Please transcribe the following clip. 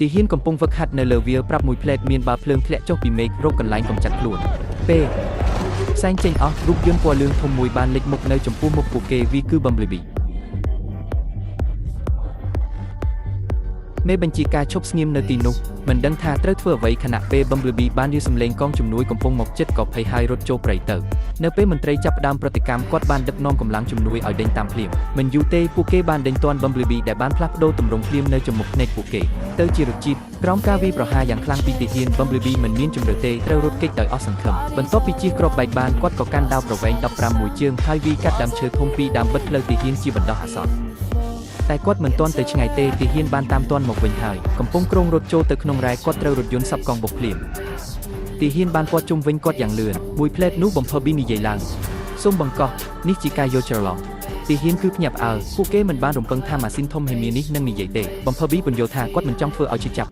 ទីហ៊ានកំពុងវឹកហាត់នៅលើវាប្រាប់មួយផ្លែតមានបាល់ភ្លើងធ្លាក់ចុះពីមេឃរកកន្លែងកំចាត់ខ្លួនពេលផ្សែងចេញអស់រូបយន្តពណ៌លឿងធំមួយបានលេចមុខនៅចំពោះមុខពួកគេវាគឺ Bumblebee មេបញ្ជាការឈប់ស្ងៀមនៅទីនោះមិនដឹងថាត្រូវធ្វើអ្វីខណៈពេល Bumblebee បានយល់សំឡេងកងជំនួយកំពុងមកជិតក៏ភ័យហើយរត់ចូលព្រៃទៅនៅពេលមន្ត្រីចាប់ផ្ដើមប្រតិកម្មគាត់បានដឹកនាំកម្លាំងជំនួយឲ្យដេញតាមភ្លាមមិនយូរទេពួកគេបានដេញទាន់ Bumblebee ដែលបានផ្លាស់ប្ដូរទម្រង់ភ្លាមនៅចំមុខភ្នែកពួកគេទៅជារជីតក្រោមការវាយប្រហារយ៉ាងខ្លាំងពីទាហាន Bumblebee មិនមានជំរឿទេត្រូវរត់គេចដោយអស់សង្ឃឹមបន្ទាប់ពីជិះគ្រាប់បែកបានគាត់ក៏កាន់ដាវប្រវែង15មួយជើងហើយវាយកាត់ដើមឈើធំពីរដើមបិទផ្លូវទាហានជាបណ្ដោះអាសន្នតែគាត់មិនទាន់ទៅឆ្ងាយទេទាហានបានតាមទាន់មកវិញហើយកំពុងគ្រោងរត់ចូលទៅក្នុងរ៉ែគាត់ត្រូវរថយន្តសັບកង់បុកភ្លាមទាហានបានព័ទ្ធជុំវិញគាត់យ៉ាងលឿនមួយផ្លែតនោះ Bumblebee និយាយឡើងសូមបង្កោះនេះជាការយកច្រឡំទាហានគឺភ្ញាក់ផ្អើលពួកគេមិនបានរំពឹងថាម៉ាស៊ីនធំហេមៀនេះនឹងនិយាយទេ Bumblebee ពន្យល់ថាគាត់មិនចង់ធ្វើឲ្យឈឺចាប់